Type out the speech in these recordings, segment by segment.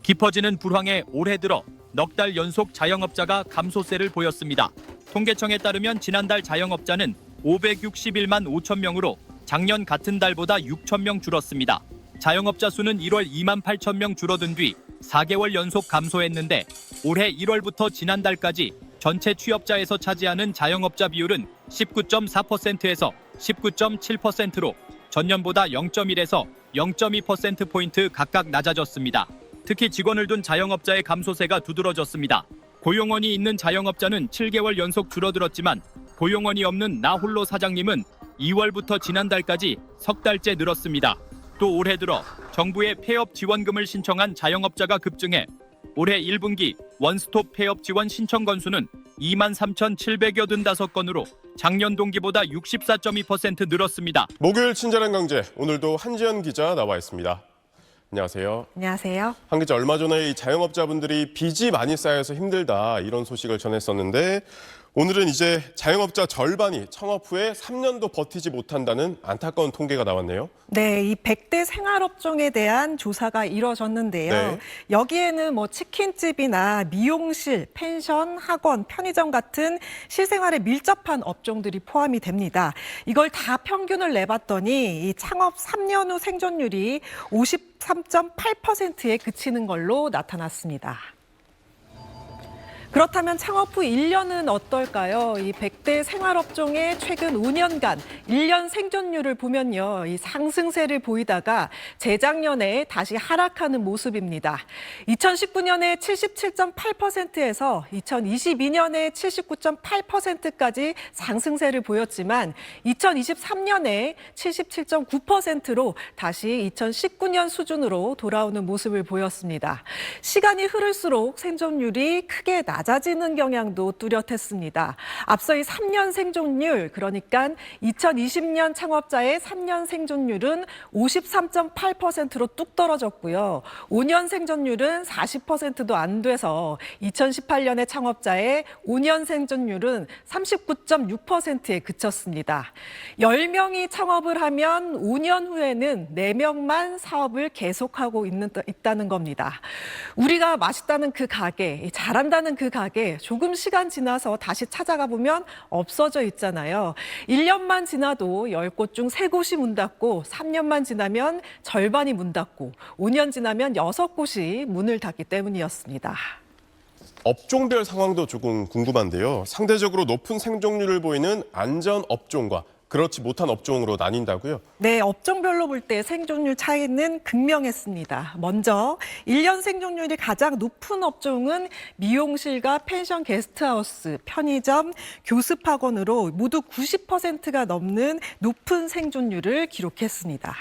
깊어지는 불황에 올해 들어 넉 달 연속 자영업자가 감소세를 보였습니다. 통계청에 따르면 지난달 자영업자는 561만 5천 명으로 작년 같은 달보다 6천 명 줄었습니다. 자영업자 수는 1월 2만 8천 명 줄어든 뒤 4개월 연속 감소했는데 올해 1월부터 지난달까지 전체 취업자에서 차지하는 자영업자 비율은 19.4%에서 19.7%로 전년보다 0.1에서 0.2%포인트 각각 낮아졌습니다. 특히 직원을 둔 자영업자의 감소세가 두드러졌습니다. 고용원이 있는 자영업자는 7개월 연속 줄어들었지만 고용원이 없는 나 홀로 사장님은 2월부터 지난달까지 석 달째 늘었습니다. 또 올해 들어 정부의 폐업 지원금을 신청한 자영업자가 급증해 올해 1분기 원스톱 폐업 지원 신청 건수는 23,785건으로 작년 동기보다 64.2% 늘었습니다. 목요일 친절한 경제, 오늘도 한지연 기자 나와 있습니다. 안녕하세요. 안녕하세요. 한 기자, 얼마 전에 이 자영업자분들이 빚이 많이 쌓여서 힘들다 이런 소식을 전했었는데 오늘은 이제 자영업자 절반이 창업 후에 3년도 버티지 못한다는 안타까운 통계가 나왔네요. 네, 이 100대 생활업종에 대한 조사가 이뤄졌는데요. 네. 여기에는 치킨집이나 미용실, 펜션, 학원, 편의점 같은 실생활에 밀접한 업종들이 포함이 됩니다. 이걸 다 평균을 내봤더니 이 창업 3년 후 생존율이 53.8%에 그치는 걸로 나타났습니다. 그렇다면 창업 후 1년은 어떨까요? 이 100대 생활업종의 최근 5년간 1년 생존율을 보면요. 이 상승세를 보이다가 재작년에 다시 하락하는 모습입니다. 2019년에 77.8%에서 2022년에 79.8%까지 상승세를 보였지만 2023년에 77.9%로 다시 2019년 수준으로 돌아오는 모습을 보였습니다. 시간이 흐를수록 생존율이 크게 낮아지는 경향도 뚜렷했습니다. 앞서 이 3년 생존율, 그러니까 2020년 창업자의 3년 생존율은 53.8%로 뚝 떨어졌고요. 5년 생존율은 40%도 안 돼서 2018년의 창업자의 5년 생존율은 39.6%에 그쳤습니다. 10명이 창업을 하면 5년 후에는 4명만 사업을 계속하고 있다는 겁니다. 우리가 맛있다는 그 가게, 잘한다는 그 가게 조금 시간 지나서 다시 찾아가 보면 없어져 있잖아요. 1년만 지나도 10곳 중 3곳이 문 닫고 3년만 지나면 절반이 문 닫고 5년 지나면 6곳이 문을 닫기 때문이었습니다. 업종별 상황도 조금 궁금한데요. 상대적으로 높은 생존율을 보이는 안전 업종과 그렇지 못한 업종으로 나뉜다고요? 네, 업종별로 볼 때 생존율 차이는 극명했습니다. 먼저 1년 생존율이 가장 높은 업종은 미용실과 펜션 게스트하우스, 편의점, 교습학원으로 모두 90%가 넘는 높은 생존율을 기록했습니다.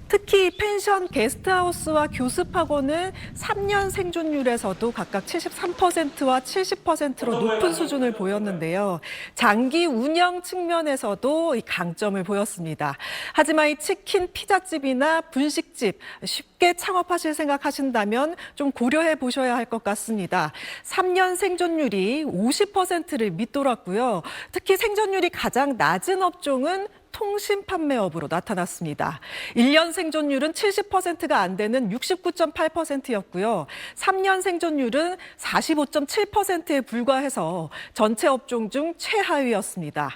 특히 펜션, 게스트하우스와 교습학원은 3년 생존율에서도 각각 73%와 70%로 높은 수준을 보였는데요. 장기 운영 측면에서도 이 강점을 보였습니다. 하지만 이 치킨, 피자집이나 분식집 쉽게 창업하실 생각하신다면 좀 고려해 보셔야 할 것 같습니다. 3년 생존율이 50%를 밑돌았고요. 특히 생존율이 가장 낮은 업종은 통신 판매업으로 나타났습니다. 1년 생존율은 70%가 안 되는 69.8%였고요. 3년 생존율은 45.7%에 불과해서 전체 업종 중 최하위였습니다.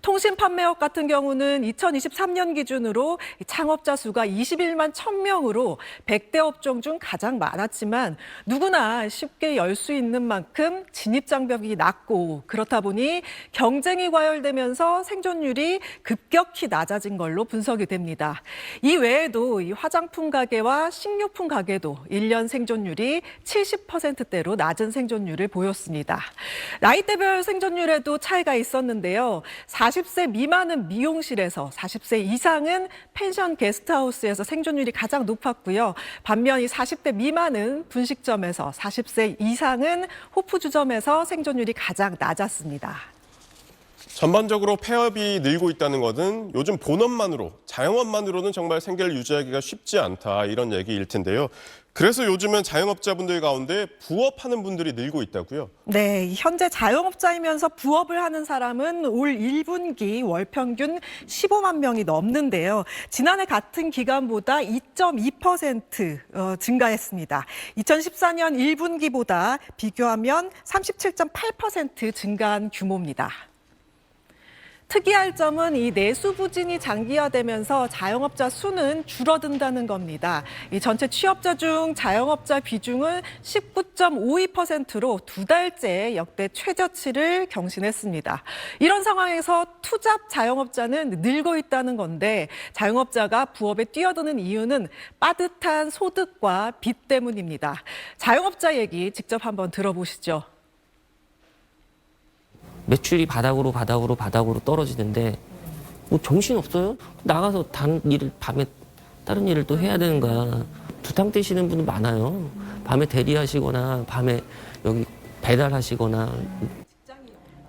통신 판매업 같은 경우는 2023년 기준으로 창업자 수가 21만 1,000명으로 100대 업종 중 가장 많았지만 누구나 쉽게 열 수 있는 만큼 진입 장벽이 낮고 그렇다 보니 경쟁이 과열되면서 생존율이 급격히 낮아진 걸로 분석이 됩니다. 이 외에도 이 화장품 가게와 식료품 가게도 1년 생존율이 70%대로 낮은 생존율을 보였습니다. 나이대별 생존율에도 차이가 있었는데요. 40세 미만은 미용실에서 40세 이상은 펜션 게스트하우스에서 생존율이 가장 높았고요. 반면 이 40대 미만은 분식점에서 40세 이상은 호프주점에서 생존율이 가장 낮았습니다. 전반적으로 폐업이 늘고 있다는 것은 요즘 본업만으로, 자영업만으로는 정말 생계를 유지하기가 쉽지 않다 이런 얘기일 텐데요. 그래서 요즘은 자영업자분들 가운데 부업하는 분들이 늘고 있다고요? 네, 현재 자영업자이면서 부업을 하는 사람은 올 1분기 월 평균 15만 명이 넘는데요. 지난해 같은 기간보다 2.2% 증가했습니다. 2014년 1분기보다 비교하면 37.8% 증가한 규모입니다. 특이할 점은 이 내수 부진이 장기화되면서 자영업자 수는 줄어든다는 겁니다. 이 전체 취업자 중 자영업자 비중은 19.52%로 두 달째 역대 최저치를 경신했습니다. 이런 상황에서 투잡 자영업자는 늘고 있다는 건데 자영업자가 부업에 뛰어드는 이유는 빠듯한 소득과 빚 때문입니다. 자영업자 얘기 직접 한번 들어보시죠. 매출이 바닥으로 떨어지는데 뭐 정신 없어요? 나가서 밤에 다른 일을 또 해야 되는 거야. 두탕 떼시는 분들 많아요. 밤에 대리하시거나 밤에 여기 배달하시거나.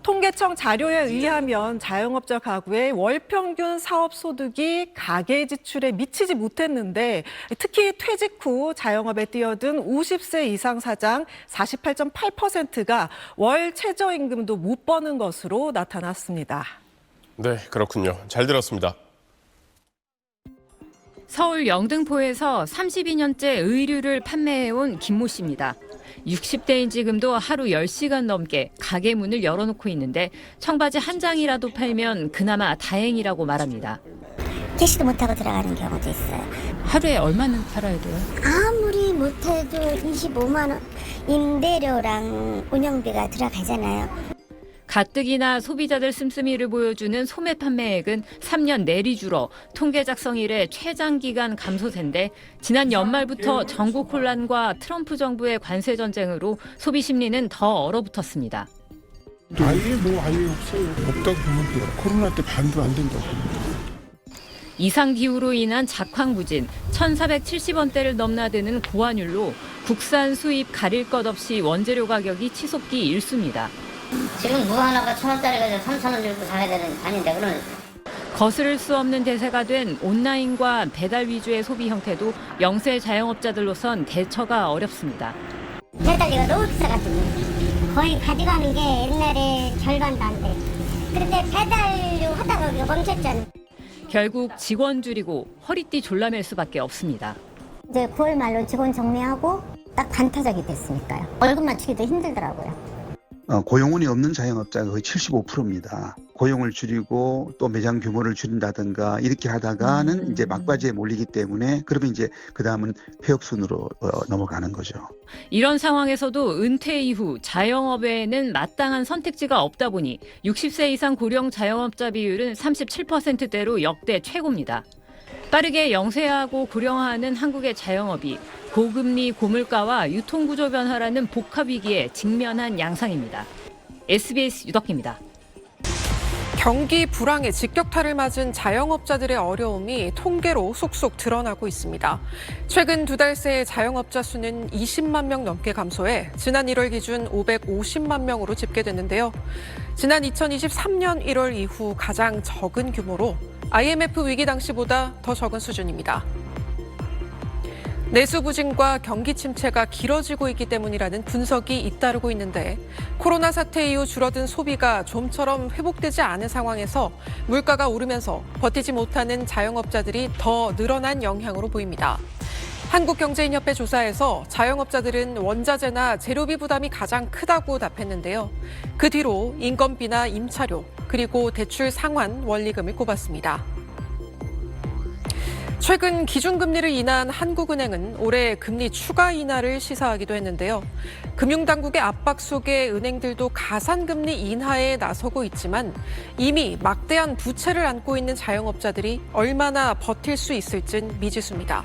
통계청 자료에 의하면 자영업자 가구의 월 평균 사업 소득이 가계 지출에 미치지 못했는데 특히 퇴직 후 자영업에 뛰어든 50세 이상 사장 48.8%가 월 최저임금도 못 버는 것으로 나타났습니다. 네, 그렇군요. 잘 들었습니다. 서울 영등포에서 32년째 의류를 판매해온 김모 씨입니다. 60대인 지금도 하루 10시간 넘게 가게 문을 열어놓고 있는데 청바지 한 장이라도 팔면 그나마 다행이라고 말합니다. 캐시도 못하고 들어가는 경우도 있어요. 하루에 얼마나 팔아야 돼요? 아무리 못해도 25만 원 임대료랑 운영비가 들어가잖아요. 가뜩이나 소비자들 씀씀이를 보여주는 소매 판매액은 3년 내리 줄어 통계 작성 이래 최장기간 감소세인데 지난 연말부터 전국 혼란과 트럼프 정부의 관세 전쟁으로 소비 심리는 더 얼어붙었습니다. 아예 없어요. 없다고 보면 돼요. 코로나 때 반도 안 된다고. 이상기후로 인한 작황부진, 1,470원대를 넘나드는 고환율로 국산 수입 가릴 것 없이 원재료 가격이 치솟기 일쑤입니다. 지금 무 하나가 1,000원짜리가 3,000원 들고 사야 되는 아닌데 그러면 거스를 수 없는 대세가 된 온라인과 배달 위주의 소비 형태도 영세 자영업자들로선 대처가 어렵습니다. 배달료가 너무 비싸가지고 거의 가져가는 게 옛날에 절반도 안 돼. 그때 배달료 하다가 우리가 멈췄잖아요. 결국 직원 줄이고 허리띠 졸라맬 수밖에 없습니다. 이제 9월 말로 직원 정리하고 딱 반타작이 됐으니까요. 월급 맞추기도 힘들더라고요. 고용원이 없는 자영업자가 거의 75%입니다. 고용을 줄이고 또 매장 규모를 줄인다든가 이렇게 하다가는 이제 막바지에 몰리기 때문에 그러면 이제 그 다음은 폐업순으로 넘어가는 거죠. 이런 상황에서도 은퇴 이후 자영업에는 마땅한 선택지가 없다 보니 60세 이상 고령 자영업자 비율은 37%대로 역대 최고입니다. 빠르게 영세하고 고령화하는 한국의 자영업이 고금리, 고물가와 유통구조 변화라는 복합위기에 직면한 양상입니다. SBS 유덕기입니다. 경기 불황의 직격탄을 맞은 자영업자들의 어려움이 통계로 속속 드러나고 있습니다. 최근 두 달 새 자영업자 수는 20만 명 넘게 감소해 지난 1월 기준 550만 명으로 집계됐는데요. 지난 2023년 1월 이후 가장 적은 규모로 IMF 위기 당시보다 더 적은 수준입니다. 내수 부진과 경기 침체가 길어지고 있기 때문이라는 분석이 잇따르고 있는데 코로나 사태 이후 줄어든 소비가 좀처럼 회복되지 않은 상황에서 물가가 오르면서 버티지 못하는 자영업자들이 더 늘어난 영향으로 보입니다. 한국경제인협회 조사에서 자영업자들은 원자재나 재료비 부담이 가장 크다고 답했는데요. 그 뒤로 인건비나 임차료, 그리고 대출 상환 원리금을 꼽았습니다. 최근 기준금리를 인한 한국은행은 올해 금리 추가 인하를 시사하기도 했는데요. 금융당국의 압박 속에 은행들도 가산금리 인하에 나서고 있지만 이미 막대한 부채를 안고 있는 자영업자들이 얼마나 버틸 수 있을진 미지수입니다.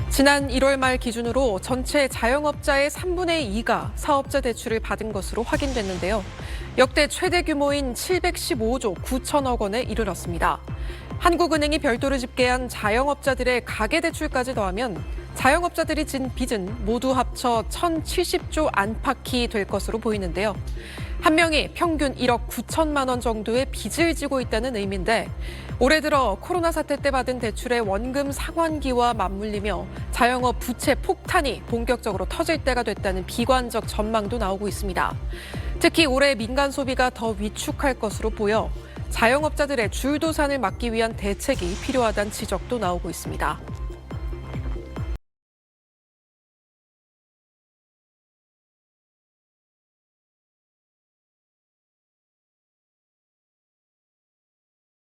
지난 1월 말 기준으로 전체 자영업자의 3분의 2가 사업자 대출을 받은 것으로 확인됐는데요. 역대 최대 규모인 715조 9천억 원에 이르렀습니다. 한국은행이 별도로 집계한 자영업자들의 가계대출까지 더하면 자영업자들이 진 빚은 모두 합쳐 1,070조 안팎이 될 것으로 보이는데요. 한 명이 평균 1억 9천만 원 정도의 빚을 지고 있다는 의미인데 올해 들어 코로나 사태 때 받은 대출의 원금 상환기와 맞물리며 자영업 부채 폭탄이 본격적으로 터질 때가 됐다는 비관적 전망도 나오고 있습니다. 특히 올해 민간 소비가 더 위축할 것으로 보여 자영업자들의 줄도산을 막기 위한 대책이 필요하다는 지적도 나오고 있습니다.